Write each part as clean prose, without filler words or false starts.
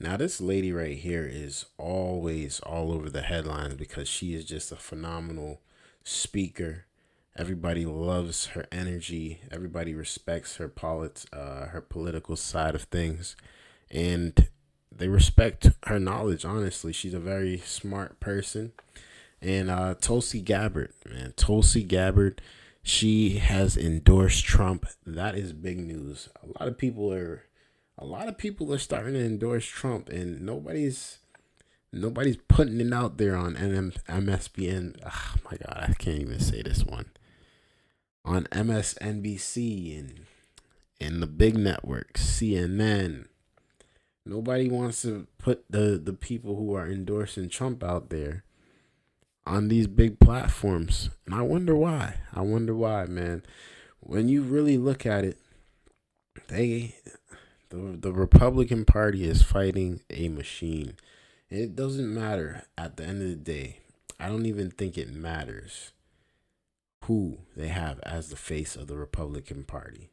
Now, this lady right here is always all over the headlines because she is just a phenomenal speaker. Everybody loves her energy. Everybody respects her political side of things, and they respect her knowledge. Honestly, she's a very smart person. And Tulsi Gabbard, man, Tulsi Gabbard, she has endorsed Trump. That is big news. A lot of people are starting to endorse Trump, and nobody's putting it out there on MSBN. Oh my God, I can't even say this one on MSNBC and the big networks, CNN. Nobody wants to put the people who are endorsing Trump out there on these big platforms, and I wonder why. I wonder why, man. When you really look at it, they the Republican Party is fighting a machine. It doesn't matter at the end of the day. I don't even think it matters who they have as the face of the Republican Party.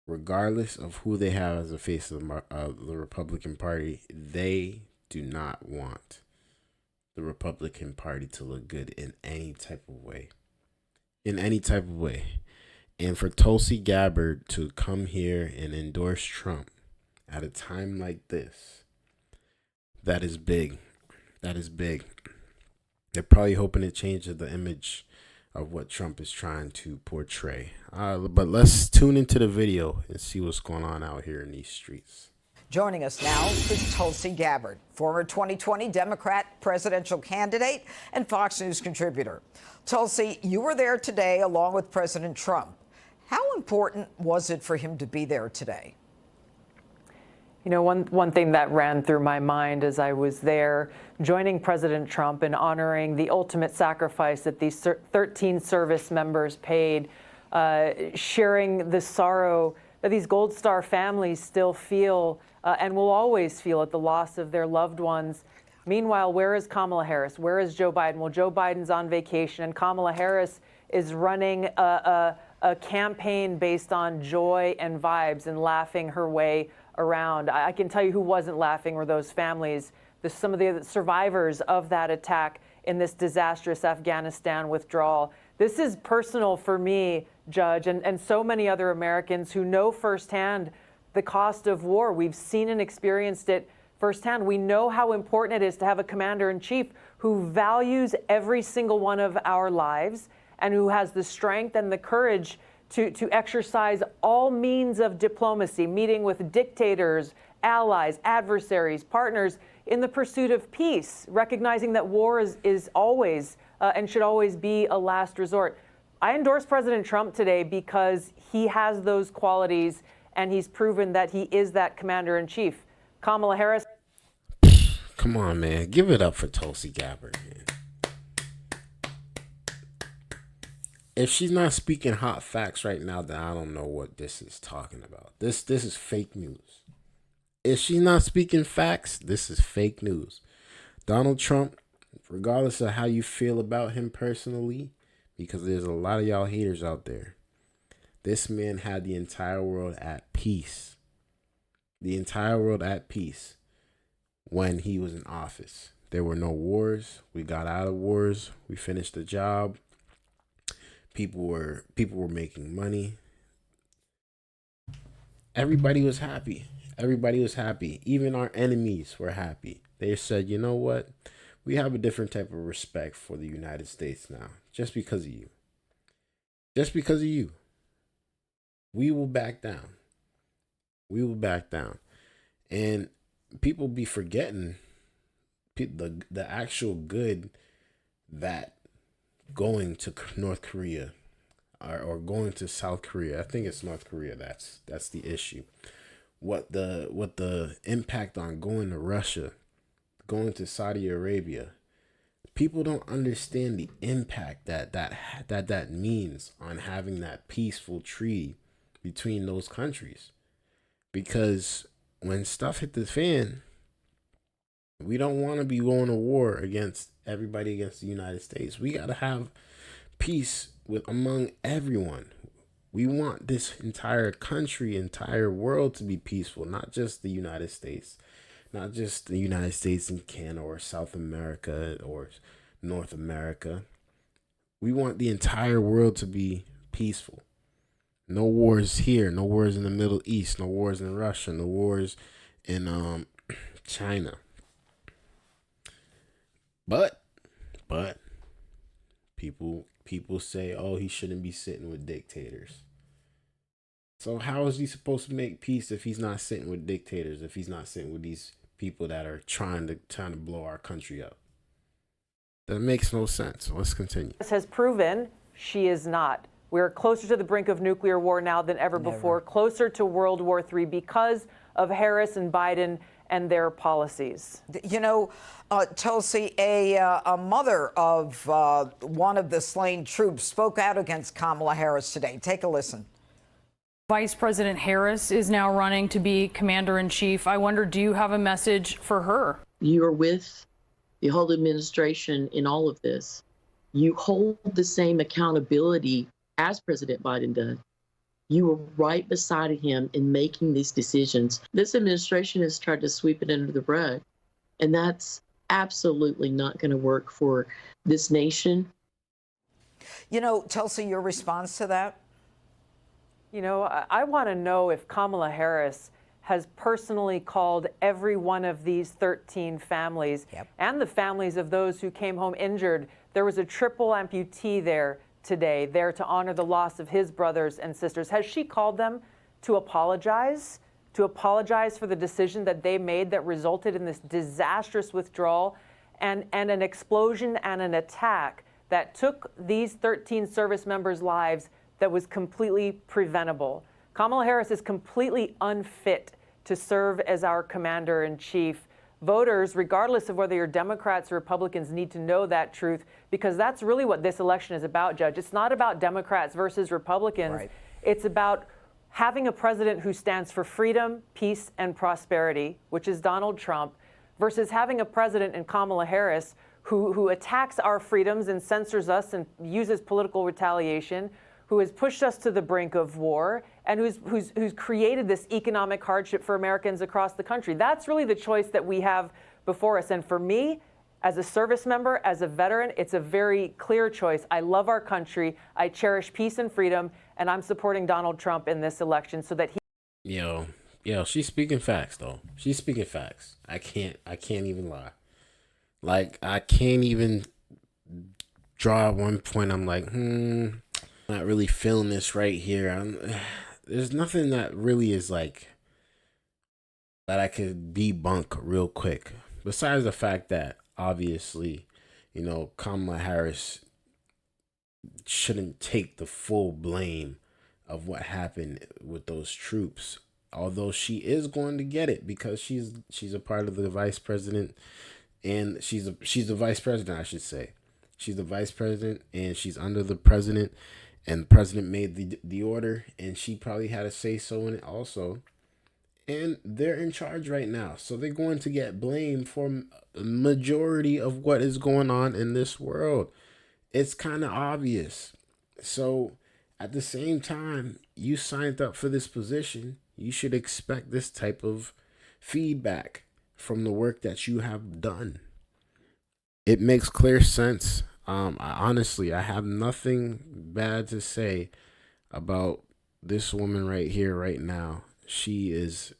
Regardless of who they have as the face of the Republican Party, they do not want the Republican Party to look good in any type of way. In any type of way. And for Tulsi Gabbard to come here and endorse Trump at a time like this, that is big. That is big. They're probably hoping it changes the image of what Trump is trying to portray. But let's tune into the video and see what's going on out here in these streets. Joining us now is Tulsi Gabbard, former 2020 Democrat presidential candidate and Fox News contributor. Tulsi, you were there today along with President Trump. How important was it for him to be there today? You know, one thing that ran through my mind as I was there, joining President Trump and honoring the ultimate sacrifice that these 13 service members paid, sharing the sorrow that these Gold Star families still feel and will always feel at the loss of their loved ones. Meanwhile, where is Kamala Harris? Where is Joe Biden? Well, Joe Biden's on vacation, and Kamala Harris is running a campaign based on joy and vibes and laughing her way around. I can tell you who wasn't laughing were those families, some of the survivors of that attack in this disastrous Afghanistan withdrawal. This is personal for me, Judge, and so many other Americans who know firsthand the cost of war. We've seen and experienced it firsthand. We know how important it is to have a commander-in-chief who values every single one of our lives and who has the strength and the courage to exercise all means of diplomacy, meeting with dictators, allies, adversaries, partners in the pursuit of peace, recognizing that war is always and should always be a last resort. I endorse President Trump today because he has those qualities and he's proven that he is that commander-in-chief. Kamala Harris. Come on, man. Give it up for Tulsi Gabbard, man. If she's not speaking hot facts right now, then I don't know what this is talking about. This is fake news. If she's not speaking facts, this is fake news. Donald Trump, regardless of how you feel about him personally, because there's a lot of y'all haters out there, this man had the entire world at peace. The entire world at peace when he was in office. There were no wars. We got out of wars. We finished the job. People were making money. Everybody was happy. Everybody was happy. Even our enemies were happy. They said, you know what? We have a different type of respect for the United States now. Just because of you. Just because of you. We will back down. We will back down. And people be forgetting the actual good that going to North Korea or going to South Korea. I think it's North Korea. That's the issue. What the impact on going to Russia, going to Saudi Arabia. People don't understand the impact that means on having that peaceful treaty between those countries. Because when stuff hit the fan, we don't want to be going to war against everybody against the United States. We got to have peace among everyone. We want this entire country, entire world to be peaceful, not just the United States, not just the United States and Canada or South America or North America. We want the entire world to be peaceful. No wars here, no wars in the Middle East, no wars in Russia, no wars in China. But people say, oh, he shouldn't be sitting with dictators. So how is he supposed to make peace if he's not sitting with dictators, if he's not sitting with these people that are trying to blow our country up? That makes no sense. Let's continue. This has proven she is not. We're closer to the brink of nuclear war now than ever before, closer to World War III because of Harris and Biden and their policies. You know, Tulsi, a mother of one of the slain troops spoke out against Kamala Harris today. Take a listen. Vice President Harris is now running to be commander-in-chief. I wonder, do you have a message for her? You are with the whole administration in all of this. You hold the same accountability as President Biden does. You were right beside him in making these decisions. This administration has tried to sweep it under the rug, and that's absolutely not going to work for this nation. You know, Tulsi, your response to that? You know, I want to know if Kamala Harris has personally called every one of these 13 families and the families of those who came home injured. There was a triple amputee there today, there to honor the loss of his brothers and sisters. Has she called them to apologize for the decision that they made that resulted in this disastrous withdrawal and an explosion and an attack that took these 13 service members' lives that was completely preventable? Kamala Harris is completely unfit to serve as our commander-in-chief. Voters, regardless of whether you're Democrats or Republicans, need to know that truth, because that's really what this election is about, Judge. It's not about Democrats versus Republicans. Right. It's about having a president who stands for freedom, peace, and prosperity, which is Donald Trump, versus having a president in Kamala Harris who attacks our freedoms and censors us and uses political retaliation, who has pushed us to the brink of war, and who's created this economic hardship for Americans across the country. That's really the choice that we have before us. And for me, as a service member, as a veteran, it's a very clear choice. I love our country. I cherish peace and freedom, and I'm supporting Donald Trump in this election so that he... Yo, she's speaking facts, though. She's speaking facts. I can't even lie. Like, I can't even draw at one point. I'm like, not really feeling this right here. There's nothing that really is like that I could debunk real quick. Besides the fact that obviously, you know, Kamala Harris shouldn't take the full blame of what happened with those troops, although she is going to get it because she's a part of the vice president, and she's the vice president, I should say. She's the vice president, and she's under the president. And the president made the order, and she probably had a say-so in it also. And they're in charge right now. So they're going to get blamed for the majority of what is going on in this world. It's kind of obvious. So at the same time, you signed up for this position. You should expect this type of feedback from the work that you have done. It makes clear sense. Honestly, I have nothing bad to say about this woman right here, right now. She is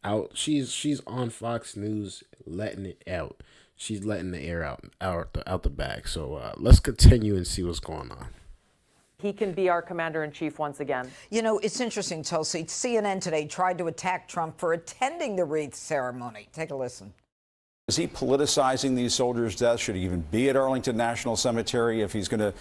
out. She's on Fox News, letting it out. She's letting the air out the bag. So let's continue and see what's going on. He can be our commander-in-chief once again. You know, it's interesting, Tulsi. CNN today tried to attack Trump for attending the wreath ceremony. Take a listen. Is he politicizing these soldiers' deaths? Should he even be at Arlington National Cemetery if he's going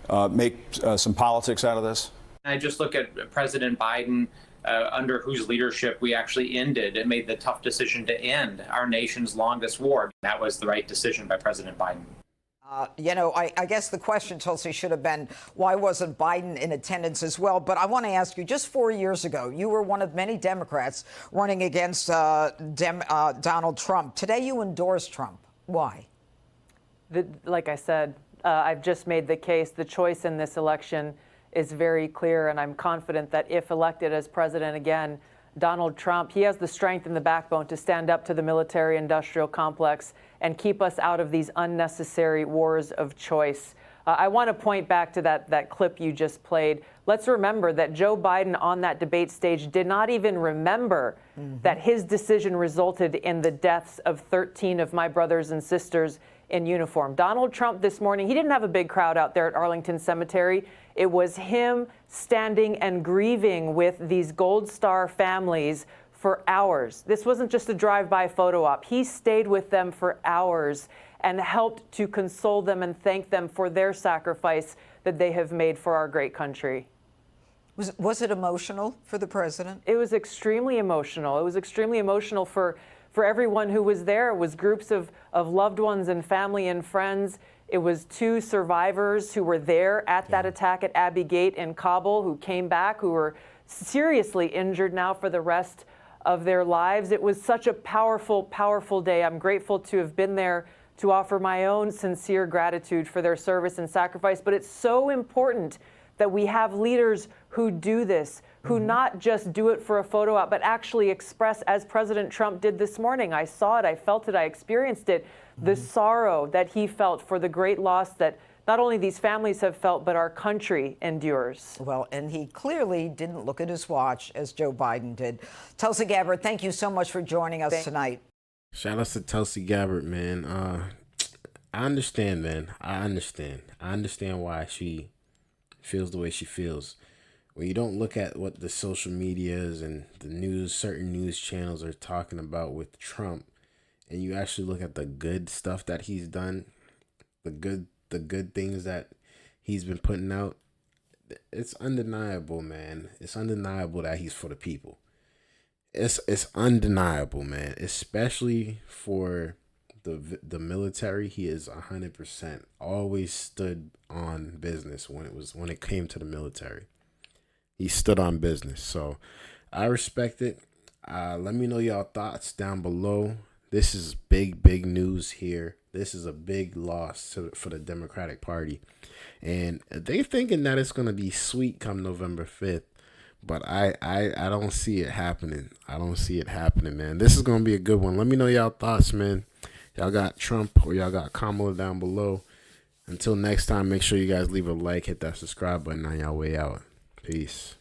to make some politics out of this? I just look at President Biden, under whose leadership we actually ended and made the tough decision to end our nation's longest war. That was the right decision by President Biden. You know, I guess the question, Tulsi, should have been, why wasn't Biden in attendance as well? But I want to ask you, just 4 years ago, you were one of many Democrats running against Donald Trump. Today, you endorse Trump. Why? Like I said, I've just made the case. The choice in this election is very clear. And I'm confident that if elected as president again, Donald Trump, he has the strength and the backbone to stand up to the military-industrial complex and keep us out of these unnecessary wars of choice. I want to point back to that clip you just played. Let's remember that Joe Biden on that debate stage did not even remember that his decision resulted in the deaths of 13 of my brothers and sisters in uniform. Donald Trump this morning, he didn't have a big crowd out there at Arlington Cemetery. It was him standing and grieving with these Gold Star families for hours. This wasn't just a drive-by photo op. He stayed with them for hours and helped to console them and thank them for their sacrifice that they have made for our great country. Was it emotional for the president? It was extremely emotional. It was extremely emotional for everyone who was there. It was groups of loved ones and family and friends. It was 2 survivors who were there at that attack at Abbey Gate in Kabul who came back, who were seriously injured now for the rest of their lives. It was such a powerful, powerful day. I'm grateful to have been there to offer my own sincere gratitude for their service and sacrifice. But it's so important that we have leaders who do this, who not just do it for a photo op, but actually express, as President Trump did this morning. I saw it, I felt it, I experienced it, the sorrow that he felt for the great loss that not only these families have felt, but our country endures. Well, and he clearly didn't look at his watch as Joe Biden did. Tulsi Gabbard, thank you so much for joining us tonight. Shout out to Tulsi Gabbard, man. I understand, man. I understand why she feels the way she feels. When you don't look at what the social medias and the news, certain news channels are talking about with Trump, and you actually look at the good stuff that he's done, the good things that he's been putting out, it's undeniable, man. It's undeniable that he's for the people. It's undeniable, man. Especially for the military, he is 100%. Always stood on business when it came to the military. He stood on business. So I respect it. Let me know y'all thoughts down below. This is big news here. This is a big loss for the Democratic Party. And they're thinking that it's going to be sweet come November 5th. But I don't see it happening. I don't see it happening, man. This is going to be a good one. Let me know y'all thoughts, man. Y'all got Trump or y'all got Kamala down below. Until next time, make sure you guys leave a like, hit that subscribe button on y'all way out. Peace.